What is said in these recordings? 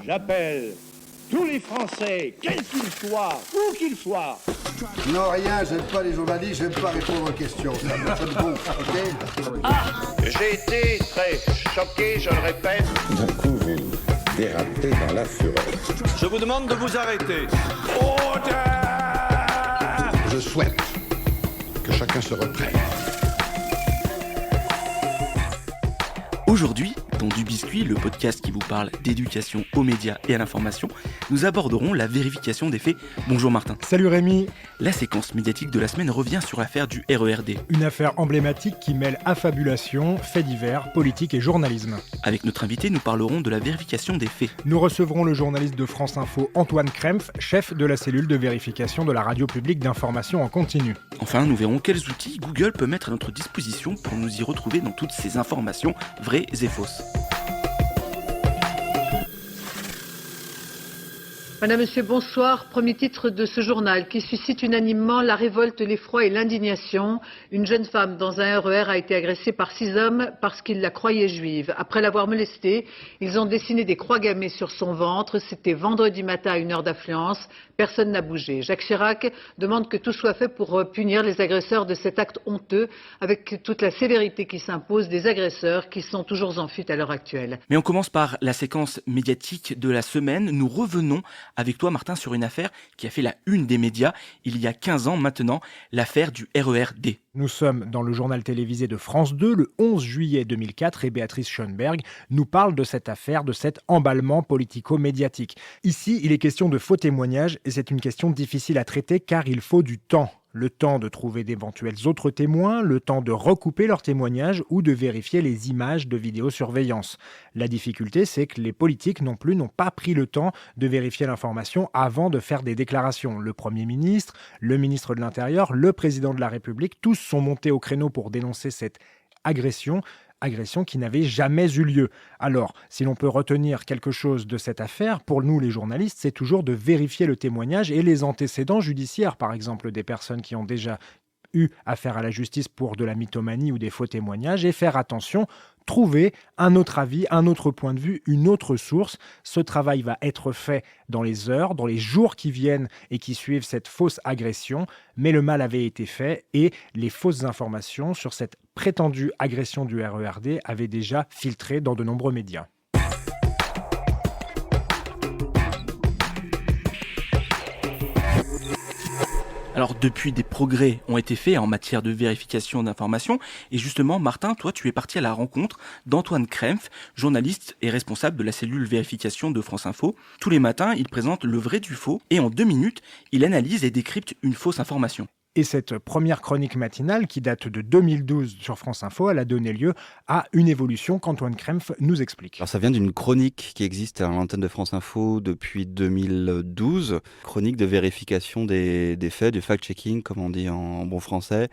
J'appelle tous les Français, quels qu'ils soient, où qu'ils soient. Non, rien, j'aime pas les journalistes, j'aime pas répondre aux questions. Ça me gonfle, ok ? J'ai été très choqué, je le répète. D'un coup, vous dérapez dans la fureur. Je vous demande de vous arrêter. Je souhaite que chacun se reprenne. Aujourd'hui, dans Du Biscuit, le podcast qui vous parle d'éducation aux médias et à l'information, nous aborderons la vérification des faits. Bonjour Martin. Salut Rémi. La séquence médiatique de la semaine revient sur l'affaire du RERD. Une affaire emblématique qui mêle affabulation, faits divers, politique et journalisme. Avec notre invité, nous parlerons de la vérification des faits. Nous recevrons le journaliste de France Info Antoine Krempf, chef de la cellule de vérification de la radio publique d'information en continu. Enfin, nous verrons quels outils Google peut mettre à notre disposition pour nous y retrouver dans toutes ces informations vraies et fausses. Madame, Monsieur, bonsoir. Premier titre de ce journal qui suscite unanimement la révolte, l'effroi et l'indignation. Une jeune femme dans un RER a été agressée par 6 hommes parce qu'ils la croyaient juive. Après l'avoir molestée, ils ont dessiné des croix gammées sur son ventre. C'était vendredi matin à 1h d'affluence. Personne n'a bougé. Jacques Chirac demande que tout soit fait pour punir les agresseurs de cet acte honteux avec toute la sévérité qui s'impose des agresseurs qui sont toujours en fuite à l'heure actuelle. Mais on commence par la séquence médiatique de la semaine. Nous revenons avec toi Martin sur une affaire qui a fait la une des médias il y a 15 ans maintenant, l'affaire du RERD. Nous sommes dans le journal télévisé de France 2 le 11 juillet 2004 et Béatrice Schoenberg nous parle de cette affaire, de cet emballement politico-médiatique. Ici, il est question de faux témoignages et c'est une question difficile à traiter car il faut du temps. Le temps de trouver d'éventuels autres témoins, le temps de recouper leurs témoignages ou de vérifier les images de vidéosurveillance. La difficulté, c'est que les politiques non plus n'ont pas pris le temps de vérifier l'information avant de faire des déclarations. Le Premier ministre, le ministre de l'Intérieur, le président de la République, tous sont montés au créneau pour dénoncer cette agression qui n'avait jamais eu lieu. Alors, si l'on peut retenir quelque chose de cette affaire, pour nous les journalistes, c'est toujours de vérifier le témoignage et les antécédents judiciaires, par exemple des personnes qui ont déjà eu affaire à la justice pour de la mythomanie ou des faux témoignages, et faire attention, trouver un autre avis, un autre point de vue, une autre source. Ce travail va être fait dans les heures, dans les jours qui viennent et qui suivent cette fausse agression, mais le mal avait été fait et les fausses informations sur cette prétendue agression du RERD avaient déjà filtré dans de nombreux médias. Alors depuis, des progrès ont été faits en matière de vérification d'informations. Et justement, Martin, toi, tu es parti à la rencontre d'Antoine Krempf, journaliste et responsable de la cellule vérification de France Info. Tous les matins, il présente le vrai du faux et en 2 minutes, il analyse et décrypte une fausse information. Et cette première chronique matinale, qui date de 2012 sur France Info, elle a donné lieu à une évolution qu'Antoine Krempf nous explique. Alors ça vient d'une chronique qui existe à l'antenne de France Info depuis 2012, chronique de vérification des faits, du fact-checking comme on dit en bon français.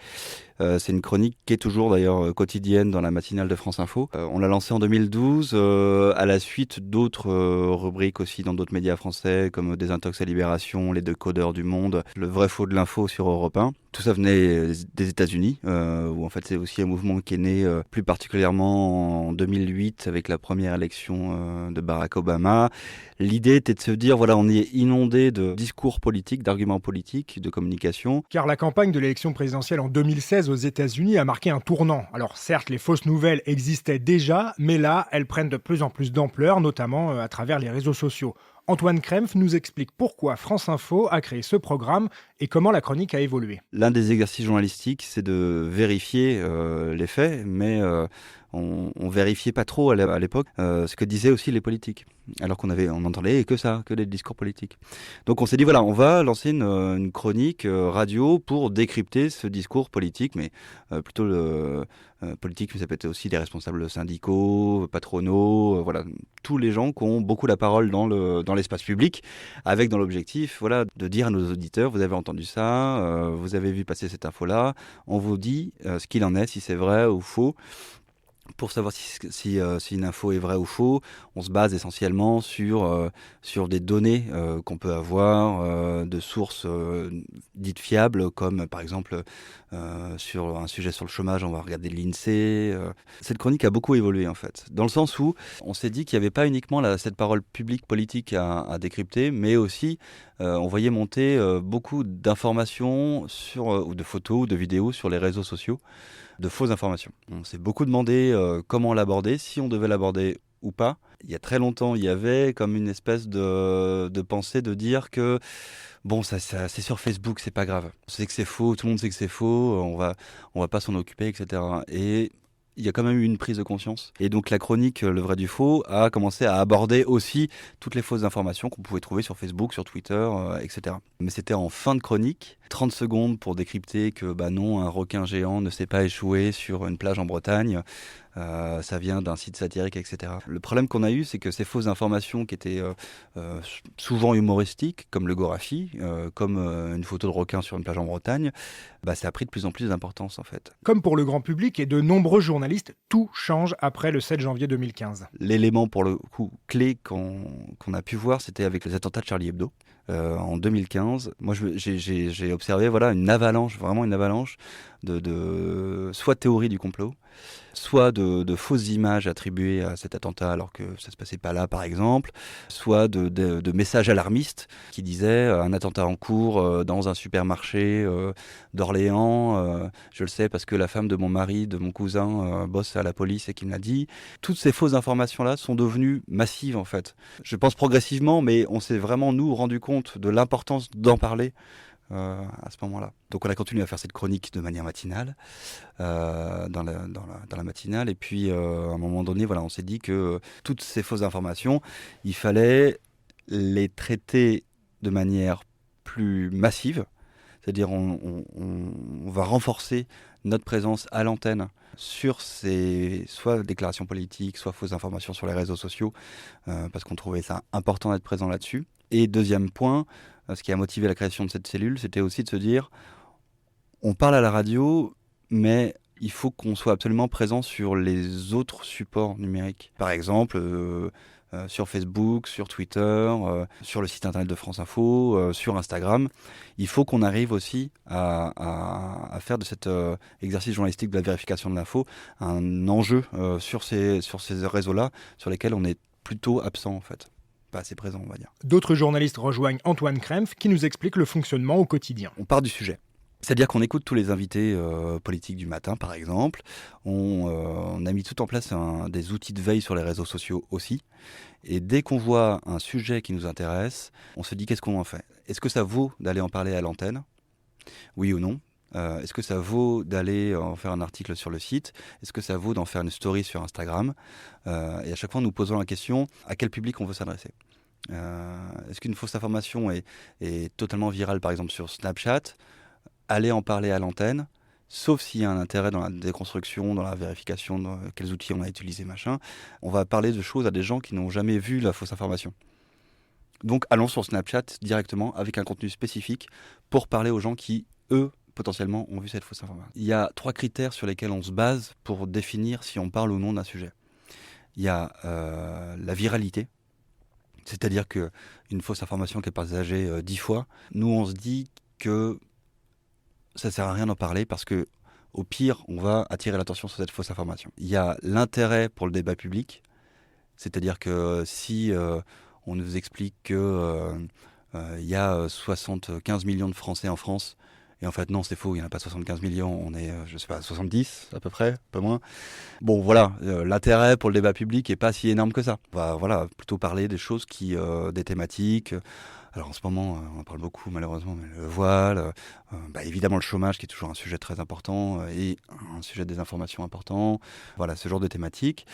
C'est une chronique qui est toujours d'ailleurs quotidienne dans la matinale de France Info. On l'a lancée en 2012 à la suite d'autres rubriques aussi dans d'autres médias français comme Désintox à Libération, Les Décodeurs du Monde, Le Vrai Faux de l'Info sur Europe 1. Tout ça venait des États-Unis, où en fait c'est aussi un mouvement qui est né plus particulièrement en 2008 avec la première élection de Barack Obama. L'idée était de se dire, voilà, on est inondé de discours politiques, d'arguments politiques, de communication. Car la campagne de l'élection présidentielle en 2016 aux États-Unis a marqué un tournant. Alors certes, les fausses nouvelles existaient déjà, mais là, elles prennent de plus en plus d'ampleur, notamment à travers les réseaux sociaux. Antoine Krempf nous explique pourquoi France Info a créé ce programme et comment la chronique a évolué. L'un des exercices journalistiques, c'est de vérifier les faits, mais on vérifiait pas trop à l'époque ce que disaient aussi les politiques. Alors qu'on entendait que des discours politiques. Donc on s'est dit, voilà, on va lancer une chronique radio pour décrypter ce discours politique, mais plutôt politique, mais ça peut être aussi des responsables syndicaux, patronaux, voilà, tous les gens qui ont beaucoup la parole dans l'espace public, avec dans l'objectif, voilà, de dire à nos auditeurs, vous avez entendu ça, vous avez vu passer cette info-là, on vous dit ce qu'il en est, si c'est vrai ou faux. Pour savoir si une info est vraie ou faux, on se base essentiellement sur des données qu'on peut avoir de sources dites fiables, comme par exemple sur un sujet sur le chômage, on va regarder l'INSEE. Cette chronique a beaucoup évolué en fait, dans le sens où on s'est dit qu'il n'y avait pas uniquement cette parole publique politique à décrypter, mais aussi on voyait monter beaucoup d'informations ou de photos ou de vidéos sur les réseaux sociaux, de fausses informations. On s'est beaucoup demandé comment l'aborder, si on devait l'aborder ou pas. Il y a très longtemps, il y avait comme une espèce de pensée de dire que bon, ça c'est sur Facebook, c'est pas grave. On sait que c'est faux, tout le monde sait que c'est faux, on va pas s'en occuper, etc. Et il y a quand même eu une prise de conscience. Et donc la chronique Le Vrai du Faux a commencé à aborder aussi toutes les fausses informations qu'on pouvait trouver sur Facebook, sur Twitter, etc. Mais c'était en fin de chronique, 30 secondes pour décrypter que non, un requin géant ne s'est pas échoué sur une plage en Bretagne. Ça vient d'un site satirique, etc. Le problème qu'on a eu, c'est que ces fausses informations qui étaient souvent humoristiques, comme le Gorafi, comme une photo de requin sur une plage en Bretagne, ça a pris de plus en plus d'importance en fait. Comme pour le grand public et de nombreux journalistes, tout change après le 7 janvier 2015. L'élément pour le coup clé qu'on a pu voir, c'était avec les attentats de Charlie Hebdo. En 2015, moi j'ai observé une avalanche de soit théories du complot, soit de fausses images attribuées à cet attentat alors que ça se passait pas là par exemple, soit de messages alarmistes qui disaient un attentat en cours dans un supermarché d'Orléans, je le sais parce que la femme de mon mari, de mon cousin bosse à la police et qui me l'a dit. Toutes ces fausses informations là sont devenues massives en fait. Je pense progressivement, mais on s'est vraiment nous rendu compte de l'importance d'en parler à ce moment-là. Donc on a continué à faire cette chronique de manière matinale, dans la matinale, et puis à un moment donné, on s'est dit que toutes ces fausses informations, il fallait les traiter de manière plus massive, c'est-à-dire on va renforcer notre présence à l'antenne sur ces soit déclarations politiques, soit fausses informations sur les réseaux sociaux, parce qu'on trouvait ça important d'être présent là-dessus. Et deuxième point, ce qui a motivé la création de cette cellule, c'était aussi de se dire, on parle à la radio, mais il faut qu'on soit absolument présent sur les autres supports numériques. Par exemple, sur Facebook, sur Twitter, sur le site internet de France Info, sur Instagram. Il faut qu'on arrive aussi à faire de cet exercice journalistique de la vérification de l'info un enjeu sur ces réseaux-là, sur lesquels on est plutôt absent en fait. Pas assez présent, on va dire. D'autres journalistes rejoignent Antoine Krempf qui nous explique le fonctionnement au quotidien. On part du sujet. C'est-à-dire qu'on écoute tous les invités politiques du matin, par exemple. On a mis tout en place des outils de veille sur les réseaux sociaux aussi. Et dès qu'on voit un sujet qui nous intéresse, on se dit qu'est-ce qu'on en fait ? Est-ce que ça vaut d'aller en parler à l'antenne ? Oui ou non ? Est-ce que ça vaut d'aller en faire un article sur le site ? Est-ce que ça vaut d'en faire une story sur Instagram ? Et à chaque fois, nous posons la question à quel public on veut s'adresser. Est-ce qu'une fausse information est totalement virale, par exemple sur Snapchat ? Aller en parler à l'antenne, sauf s'il y a un intérêt dans la déconstruction, dans la vérification, dans quels outils on a utilisé, machin. On va parler de choses à des gens qui n'ont jamais vu la fausse information. Donc allons sur Snapchat directement avec un contenu spécifique pour parler aux gens qui, eux, potentiellement ont vu cette fausse information. Il y a 3 critères sur lesquels on se base pour définir si on parle ou non d'un sujet. Il y a la viralité, c'est-à-dire qu'une fausse information qui est partagée 10 fois, nous on se dit que ça sert à rien d'en parler parce que au pire, on va attirer l'attention sur cette fausse information. Il y a l'intérêt pour le débat public, c'est-à-dire que si on nous explique que il y a 75 millions de Français en France, et en fait non, c'est faux, il n'y en a pas 75 millions, on est, 70 à peu près, un peu moins. Bon voilà, l'intérêt pour le débat public n'est pas si énorme que ça. On va plutôt parler des choses des thématiques. Alors en ce moment, on en parle beaucoup malheureusement, mais le voile, évidemment le chômage qui est toujours un sujet très important et un sujet de désinformation important. Voilà, ce genre de thématiques.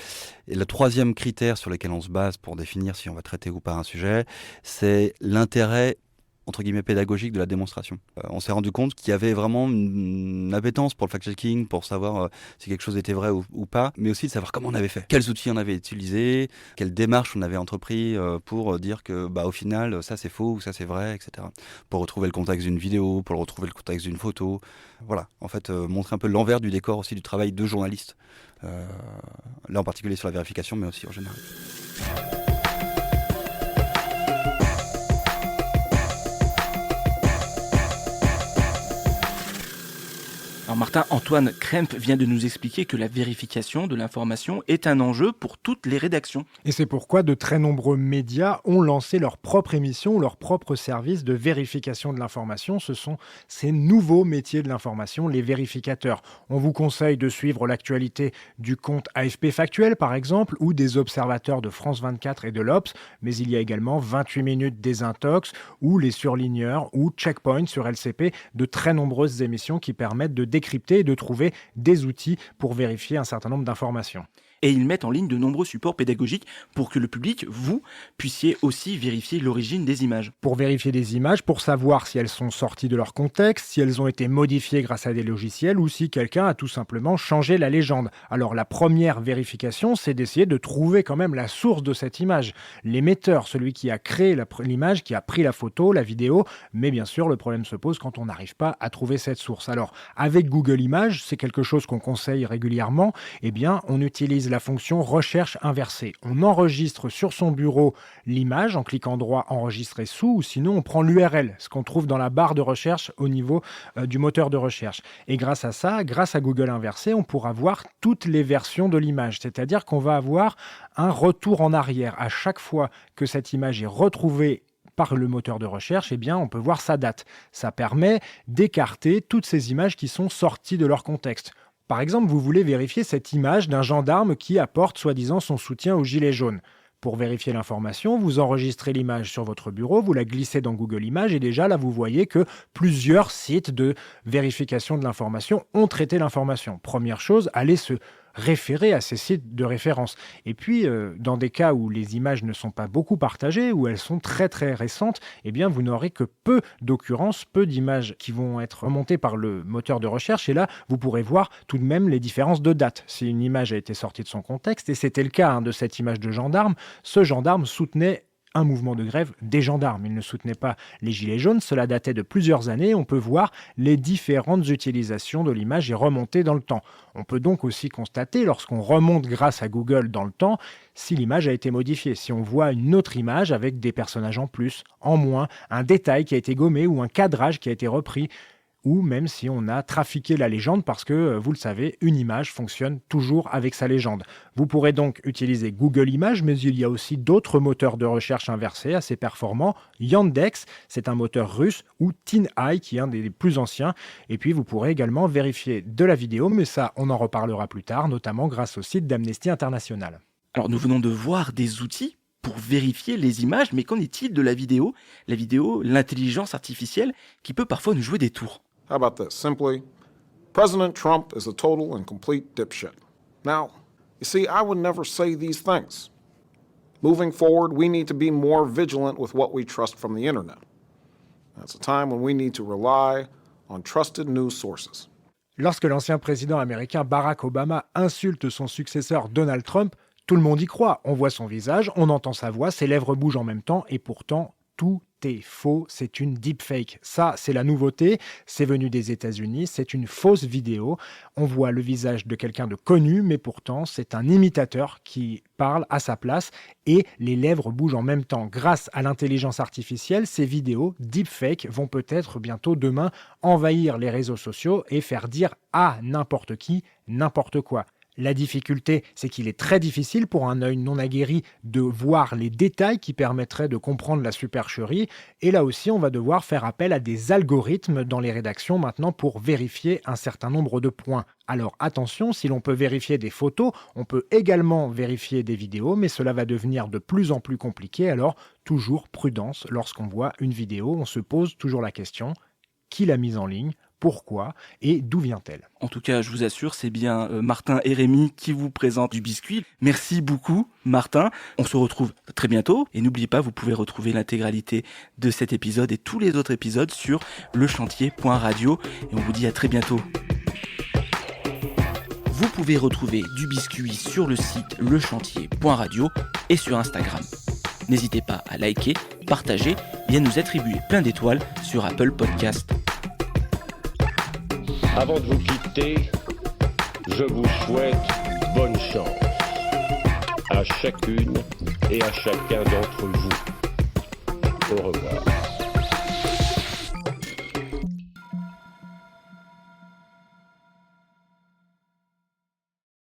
Et le 3e critère sur lequel on se base pour définir si on va traiter ou pas un sujet, c'est l'intérêt entre guillemets pédagogique de la démonstration. On s'est rendu compte qu'il y avait vraiment une appétence pour le fact-checking, pour savoir si quelque chose était vrai ou pas, mais aussi de savoir comment on avait fait, quels outils on avait utilisés, quelles démarches on avait entrepris pour dire que au final ça c'est faux ou ça c'est vrai, etc. Pour retrouver le contexte d'une vidéo, pour retrouver le contexte d'une photo. Voilà, en fait montrer un peu l'envers du décor aussi du travail de journaliste. Là en particulier sur la vérification, mais aussi en général. Alors Martin, Antoine Krempf vient de nous expliquer que la vérification de l'information est un enjeu pour toutes les rédactions. Et c'est pourquoi de très nombreux médias ont lancé leur propre émission, leur propre service de vérification de l'information. Ce sont ces nouveaux métiers de l'information, les vérificateurs. On vous conseille de suivre l'actualité du compte AFP Factuel, par exemple, ou des observateurs de France 24 et de l'Obs, mais il y a également 28 minutes des Intox, ou les Surligneurs, ou Checkpoint sur LCP, de très nombreuses émissions qui permettent de décrypter et de trouver des outils pour vérifier un certain nombre d'informations. Et ils mettent en ligne de nombreux supports pédagogiques pour que le public, vous, puissiez aussi vérifier l'origine des images. Pour vérifier des images, pour savoir si elles sont sorties de leur contexte, si elles ont été modifiées grâce à des logiciels ou si quelqu'un a tout simplement changé la légende. Alors la première vérification, c'est d'essayer de trouver quand même la source de cette image. L'émetteur, celui qui a créé l'image, qui a pris la photo, la vidéo, mais bien sûr le problème se pose quand on n'arrive pas à trouver cette source. Alors avec Google Images, c'est quelque chose qu'on conseille régulièrement, eh bien on utilise la fonction recherche inversée. On enregistre sur son bureau l'image en cliquant droit enregistrer sous, ou sinon on prend l'URL, ce qu'on trouve dans la barre de recherche au niveau du moteur de recherche. Et grâce à ça, grâce à Google inversé, on pourra voir toutes les versions de l'image, c'est-à-dire qu'on va avoir un retour en arrière. À chaque fois que cette image est retrouvée par le moteur de recherche, eh bien, on peut voir sa date. Ça permet d'écarter toutes ces images qui sont sorties de leur contexte. Par exemple, vous voulez vérifier cette image d'un gendarme qui apporte soi-disant son soutien aux gilets jaunes. Pour vérifier l'information, vous enregistrez l'image sur votre bureau, vous la glissez dans Google Images et déjà là, vous voyez que plusieurs sites de vérification de l'information ont traité l'information. Première chose, allez se référer à ces sites de référence. Et puis, dans des cas où les images ne sont pas beaucoup partagées, où elles sont très très récentes, eh bien, vous n'aurez que peu d'occurrences, peu d'images qui vont être remontées par le moteur de recherche. Et là, vous pourrez voir tout de même les différences de date. Si une image a été sortie de son contexte, et c'était le cas de cette image de gendarme, ce gendarme soutenait un mouvement de grève des gendarmes. Il ne soutenait pas les gilets jaunes, cela datait de plusieurs années. On peut voir les différentes utilisations de l'image et remonter dans le temps. On peut donc aussi constater, lorsqu'on remonte grâce à Google dans le temps, si l'image a été modifiée. Si on voit une autre image avec des personnages en plus, en moins, un détail qui a été gommé ou un cadrage qui a été repris, ou même si on a trafiqué la légende parce que, vous le savez, une image fonctionne toujours avec sa légende. Vous pourrez donc utiliser Google Images, mais il y a aussi d'autres moteurs de recherche inversés assez performants. Yandex, c'est un moteur russe, ou TinEye, qui est un des plus anciens. Et puis, vous pourrez également vérifier de la vidéo, mais ça, on en reparlera plus tard, notamment grâce au site d'Amnesty International. Alors nous venons de voir des outils pour vérifier les images, mais qu'en est-il de la vidéo ? La vidéo, l'intelligence artificielle, qui peut parfois nous jouer des tours. How about this? Simply, President Trump is a total and complete dipshit. Now, you see, I would never say these things. Moving forward, we need to be more vigilant with what we trust from the internet. That's a time when we need to rely on trusted news sources. Lorsque l'ancien président américain Barack Obama insulte son successeur Donald Trump, tout le monde y croit. On voit son visage, on entend sa voix, ses lèvres bougent en même temps, et pourtant, tout est faux, c'est une deepfake. Ça, c'est la nouveauté, c'est venu des États-Unis, c'est une fausse vidéo. On voit le visage de quelqu'un de connu, mais pourtant, c'est un imitateur qui parle à sa place et les lèvres bougent en même temps. Grâce à l'intelligence artificielle, ces vidéos deepfake vont peut-être bientôt demain envahir les réseaux sociaux et faire dire à n'importe qui n'importe quoi. La difficulté, c'est qu'il est très difficile pour un œil non aguerri de voir les détails qui permettraient de comprendre la supercherie. Et là aussi, on va devoir faire appel à des algorithmes dans les rédactions maintenant pour vérifier un certain nombre de points. Alors attention, si l'on peut vérifier des photos, on peut également vérifier des vidéos, mais cela va devenir de plus en plus compliqué. Alors toujours prudence, lorsqu'on voit une vidéo, on se pose toujours la question, qui l'a mise en ligne ? pourquoi et d'où vient-elle? En tout cas, je vous assure, c'est bien Martin et Rémi qui vous présentent du biscuit. Merci beaucoup, Martin. On se retrouve très bientôt. Et n'oubliez pas, vous pouvez retrouver l'intégralité de cet épisode et tous les autres épisodes sur lechantier.radio. Et on vous dit à très bientôt. Vous pouvez retrouver du biscuit sur le site lechantier.radio et sur Instagram. N'hésitez pas à liker, partager et à nous attribuer plein d'étoiles sur Apple Podcast. Avant de vous quitter, je vous souhaite bonne chance à chacune et à chacun d'entre vous. Au revoir.